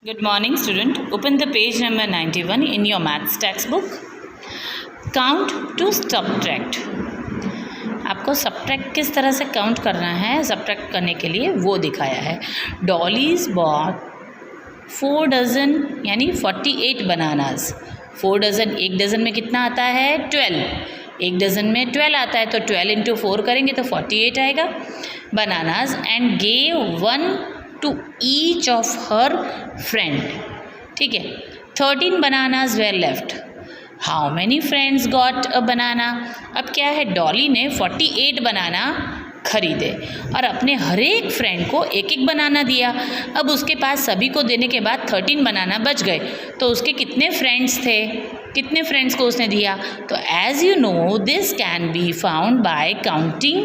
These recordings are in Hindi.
Good morning, student. Open the page number 91 in your maths textbook. Count to subtract. आपको subtract किस तरह से count करना है, subtract करने के लिए वो दिखाया है. Dolly's bought 4 dozen यानी 48 bananas. 4 dozen, एक डज़न में कितना आता है 12. एक डज़न में 12 आता है तो 12 इंटू 4 करेंगे तो 48 आएगा. Bananas and gave 1 to each of her friend. ठीक है. 13 bananas were left. How many friends got a banana? अब क्या है, डॉली ने 48 बनाना खरीदे और अपने हर एक फ्रेंड को एक एक बनाना दिया. अब उसके पास सभी को देने के बाद 13 बनाना बच गए तो उसके कितने फ्रेंड्स थे, कितने फ्रेंड्स को उसने दिया. तो as you know this can be found by counting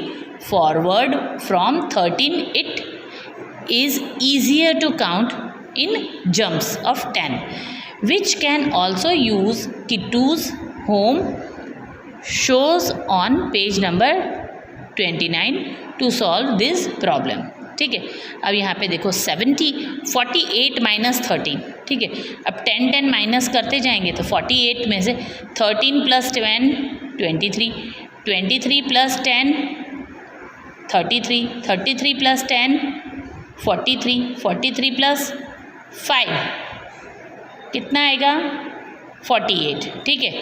forward from 13. It is easier to count in jumps of 10, which can also use Kittu's home shows on page number 29 to solve this problem. ठीक है. अब यहाँ पे देखो 48 माइनस 13. ठीक है. अब 10 माइनस करते जाएंगे तो 48 में से 13 प्लस 10 23, 23 प्लस 10 33, 33 प्लस 10 43, 43 प्लस 5 कितना आएगा 48. ठीक है.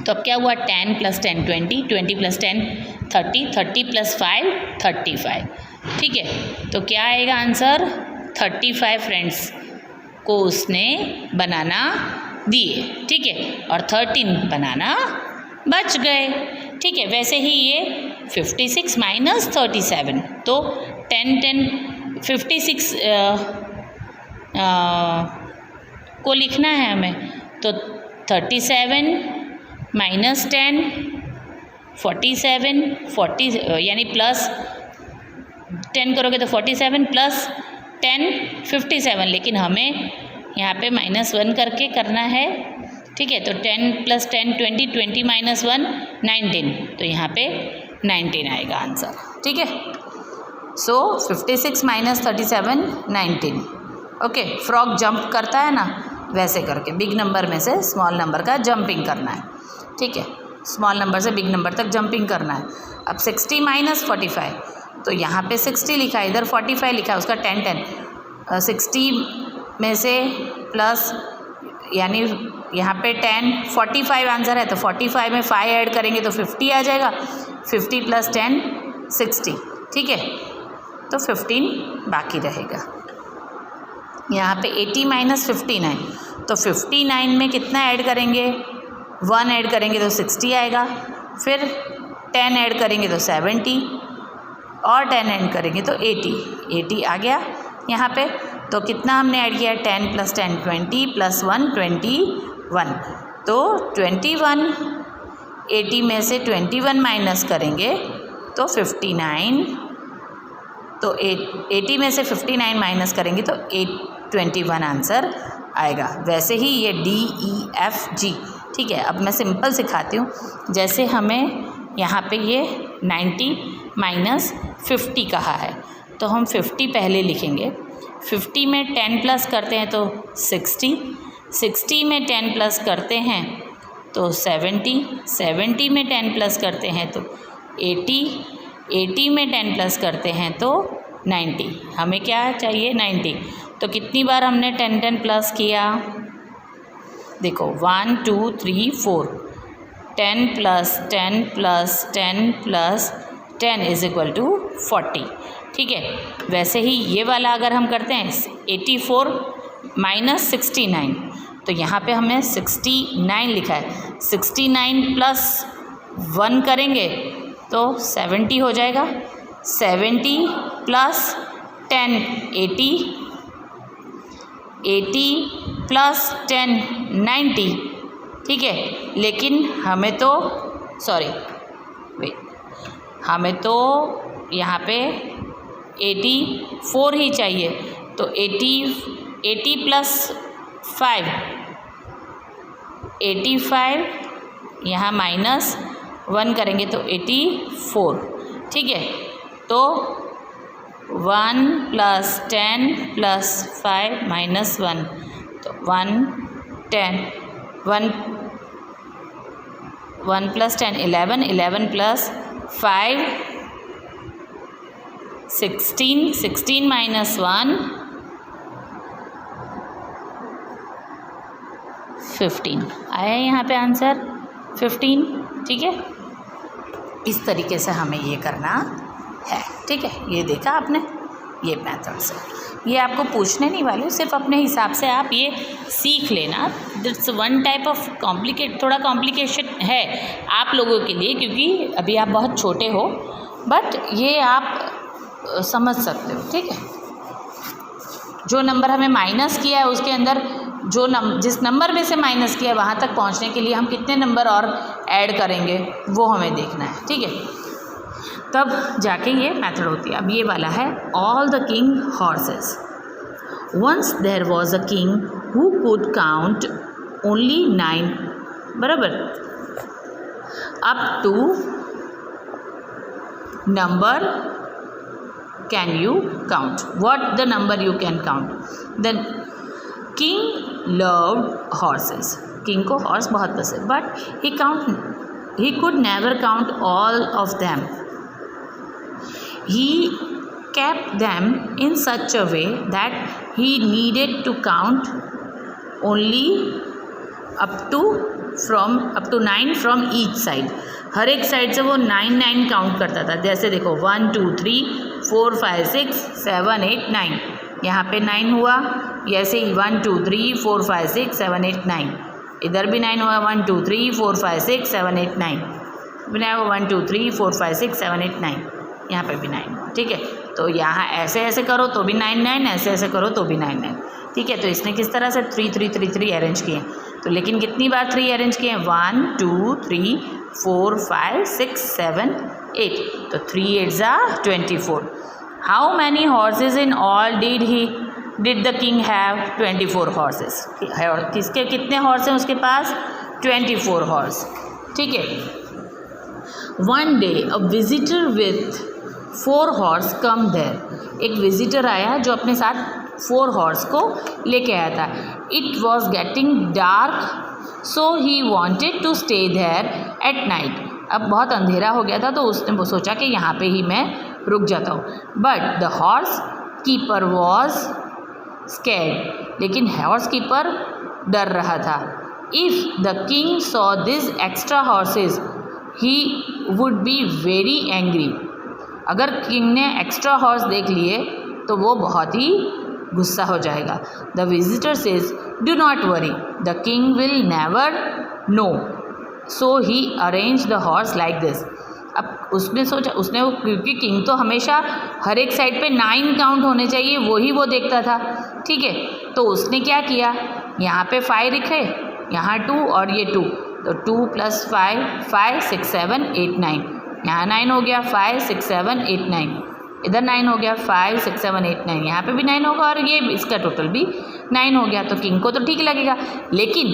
तो अब क्या हुआ 10 प्लस 10 20, 20 प्लस 10 30, 30 प्लस 5 35. ठीक है. तो क्या आएगा आंसर 35 फ्रेंड्स को उसने बनाना दिए. ठीक है. और 13 बनाना बच गए. ठीक है. वैसे ही ये 56 माइनस 37 तो 56 को लिखना है हमें तो 37 माइनस 10 47 यानी प्लस 10 करोगे तो 47 प्लस 10 57, लेकिन हमें यहाँ पे -1 करके करना है. ठीक है. तो 10 प्लस 10 20, 20 माइनस 1 19, तो यहाँ पे 19 आएगा आंसर. ठीक है. सो 56 माइनस 37 19. ओके. फ्रॉग जंप करता है ना, वैसे करके बिग नंबर में से स्मॉल नंबर का जंपिंग करना है. ठीक है. स्मॉल नंबर से बिग नंबर तक जंपिंग करना है. अब 60 माइनस 45 तो यहाँ पे 60 लिखा है, इधर 45 लिखा है, उसका 10 60 में से प्लस यानी यहाँ पे 10 45 आंसर है तो 45 में 5 ऐड करेंगे तो 50 आ जाएगा. 50 प्लस 10 60. ठीक है. तो 15 बाकी रहेगा. यहाँ पे 80 माइनस 59 तो 59 में कितना ऐड करेंगे 1 ऐड करेंगे तो 60 आएगा. फिर 10 ऐड करेंगे तो 70 और 10 ऐड करेंगे तो 80 आ गया यहाँ पे. तो कितना हमने ऐड किया 10 प्लस 10 20 प्लस 1 21. तो 21 80 में से 21 माइनस करेंगे तो 59. तो 80 में से 59 माइनस करेंगे तो 21 आंसर आएगा. वैसे ही ये DEFG. ठीक है. अब मैं सिंपल सिखाती हूँ. जैसे हमें यहाँ पे ये 90 माइनस 50 कहा है तो हम 50 पहले लिखेंगे. 50 में 10 प्लस करते हैं तो 60, 60 में 10 प्लस करते हैं तो 70, 70 में 10 प्लस करते हैं तो 80, 80 में 10 प्लस करते हैं तो 90. हमें क्या चाहिए 90. तो कितनी बार हमने 10 प्लस किया देखो 1 2 3 4. 10 plus 10 plus 10 plus 10 is equal to 40. ठीक है. वैसे ही ये वाला अगर हम करते हैं 84 माइनस 69 तो यहाँ पे हमें 69 लिखा है. 69 प्लस 1 करेंगे तो 70 हो जाएगा. 70 प्लस 10 80, 80 प्लस 10 90. ठीक है. लेकिन हमें तो हमें तो यहाँ पे 84 ही चाहिए. तो 80 प्लस 5 85, यहाँ -1 करेंगे तो 84. ठीक है. तो 1 + 10 + 5 - 1, तो 1 10 1 1 + 10 11, 11 + 5 16, 16 - 1 15 आया यहाँ पे आंसर 15। ठीक है, इस तरीके से हमें ये करना है। ठीक है, ये देखा आपने, ये मेथड से ये आपको पूछने नहीं वाले, सिर्फ अपने हिसाब से आप ये सीख लेना। दिट्स वन टाइप ऑफ थोड़ा कॉम्प्लिकेशन है आप लोगों के लिए, क्योंकि अभी आप बहुत छोटे हो, बट ये आप समझ सकते हो। ठीक है, जो नंबर हमें माइनस किया है उसके अंदर जिस नंबर में से माइनस किया है वहाँ तक पहुँचने के लिए हम कितने नंबर और ऐड करेंगे वो हमें देखना है। ठीक है, तब जाके ये मेथड होती है। अब ये वाला है all the king horses. Once there was a king who could count only 9, बराबर, up to number can you count? What the number you can count? The king loved horses. King को horse बहुत पसंद, but he could never count all of them. He kept them in such a way that he needed to count only up to 9 from each side. हर एक साइड से वो 9 काउंट करता था। जैसे देखो 1 2 3 4 5 6 7 8 9, यहाँ पे 9 हुआ, ऐसे ही 1 2 3 4 5 6 7 8 9, इधर भी 9 हुआ, 1 2 3 4 5 6 7 8 9, बनाया हुआ 1 2 3 4 5 6 7 8 9, यहाँ पे भी 9 हुआ। ठीक है, तो यहाँ ऐसे ऐसे करो तो भी 9 9, ऐसे ऐसे करो तो भी 9 9। ठीक है, तो इसने किस तरह से 3 3 3 3 अरेंज किए, तो लेकिन कितनी बार 3 अरेंज किए? 1 2 3 4 5 6 7 8, तो 3 8s are 24। How many horse's in all did the king have? 24 horses. किसके कितने हॉर्स हैं उसके पास? 24 हॉर्स। ठीक है, one day a visitor with 4 horse come there. एक विजिटर आया जो अपने साथ 4 हॉर्स को लेके आया था। It was getting dark so he wanted to stay there at night. अब बहुत अंधेरा हो गया था तो उसने सोचा कि यहाँ पे ही मैं रुक जाता हूँ। But the horse keeper was scared, लेकिन हॉर्स कीपर डर रहा था। If the king saw this extra horse's he would be very angry. अगर किंग ने एक्स्ट्रा हॉर्स देख लिए तो वो बहुत ही गुस्सा हो जाएगा। The visitor says do not worry, the king will never know, so he arrange the horse like this. अब उसने सोचा, क्योंकि किंग तो हमेशा हर एक साइड पे 9 काउंट होने चाहिए, वही वो देखता था। ठीक है, तो उसने क्या किया, यहाँ पे 5 लिखे, यहाँ 2 और ये 2, तो 2 + 5 5 6 7 8 9, यहाँ 9 हो गया, 5 6 7 8 9, इधर 9 हो गया, 5 6 7 8 9, यहाँ पे भी 9 होगा और ये इसका टोटल भी 9 हो गया। तो किंग को तो ठीक लगेगा, लेकिन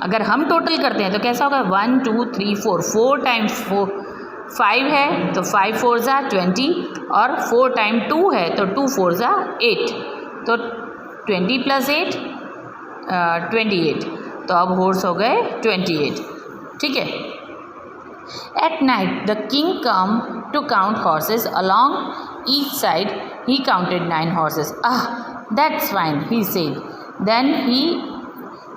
अगर हम टोटल करते हैं तो कैसा होगा? 1 2 3 4, 4 टाइम्स 4 5 है तो 5 4s are 20, और 4 टाइम 2 है तो 2 4s are 8, तो 20 + 8 28, तो अब हॉर्स हो गए 28। ठीक है, at night the king come to count horses along each side, he counted 9 horses. That's fine, he said, then he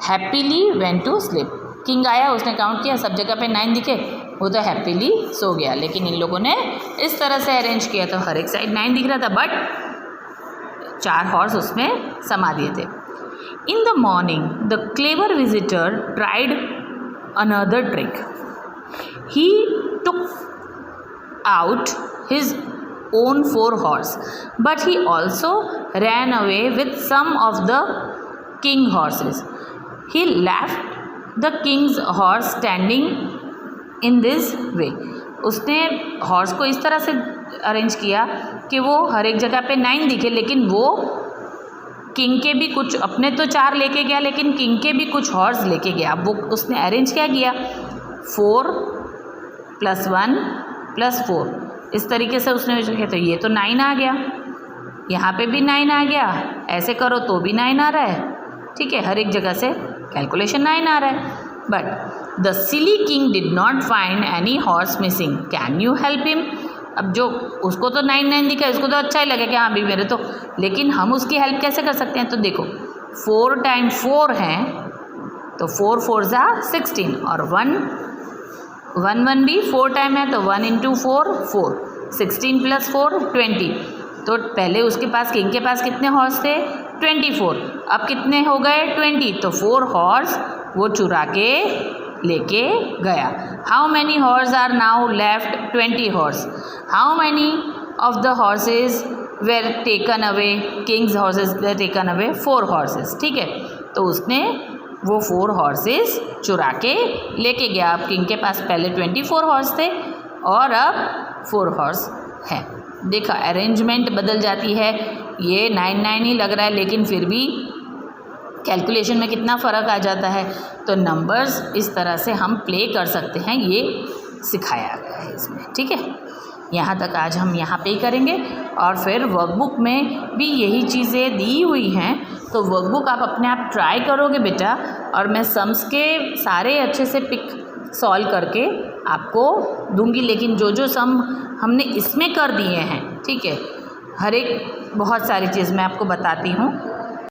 happily went to sleep. King आया, उसने काउंट किया, सब जगह पे 9 दिखे, वो तो हैप्पीली सो गया। लेकिन इन लोगों ने इस तरह से अरेंज किया तो हर एक साइड 9 दिख रहा था, बट 4 हॉर्स उसमें समा दिए थे। In the morning the clever visitor tried another trick. He took out his own 4 horse, but he also ran away with some of the king horses. He left the king's horse standing in this way. उसने हॉर्स को इस तरह से अरेंज किया कि वो हर एक जगह पे 9 दिखे, लेकिन वो किंग के भी कुछ, अपने तो 4 लेके गया लेकिन किंग के भी कुछ हॉर्स लेके गया। वो उसने अरेंज क्या किया, 4 + 1 + 4, इस तरीके से उसने किया, तो ये तो 9 आ गया। यहाँ पे भी 9 आ गया, ऐसे करो तो भी 9 आ रहा है, ठीक है, हर एक जगह से कैलकुलेशन 9 आ रहा है। But the silly king did not find any horse missing, can you help him. अब जो उसको तो 9 दिखा, उसको तो अच्छा ही लगे कि हाँ भी मेरे तो, लेकिन हम उसकी हेल्प कैसे कर सकते हैं। तो देखो 4 टाइम्स 4 हैं, तो 4 4 जा 16 और 1 भी 4 टाइम है, तो 1 इंटू 4 4, 16 प्लस 4 20। तो पहले उसके पास, किंग के पास कितने हॉर्स थे 24, अब कितने हो गए 20, तो 4 हॉर्स वो चुरा के लेके गया। How many horse are now left 20 horse. How many of the horses were taken away, king's horses were taken away 4 horses, ठीक है। तो उसने वो 4 हॉर्सेज चुरा के लेके गया। अब किंग के पास पहले 24 हॉर्स थे और अब 4 हॉर्स है। देखा अरेंजमेंट बदल जाती है, ये 9 ही लग रहा है, लेकिन फिर भी कैलकुलेशन में कितना फ़र्क आ जाता है। तो नंबर्स इस तरह से हम प्ले कर सकते हैं, ये सिखाया गया है इसमें, ठीक है। यहाँ तक आज हम यहाँ पे ही करेंगे और फिर वर्कबुक में भी यही चीज़ें दी हुई हैं, तो वर्कबुक आप अपने आप ट्राई करोगे बेटा, और मैं सम्स के सारे अच्छे से पिक सॉल्व करके आपको दूंगी। लेकिन जो जो सम हमने इसमें कर दिए हैं, ठीक है, हर एक बहुत सारी चीज़ मैं आपको बताती हूँ।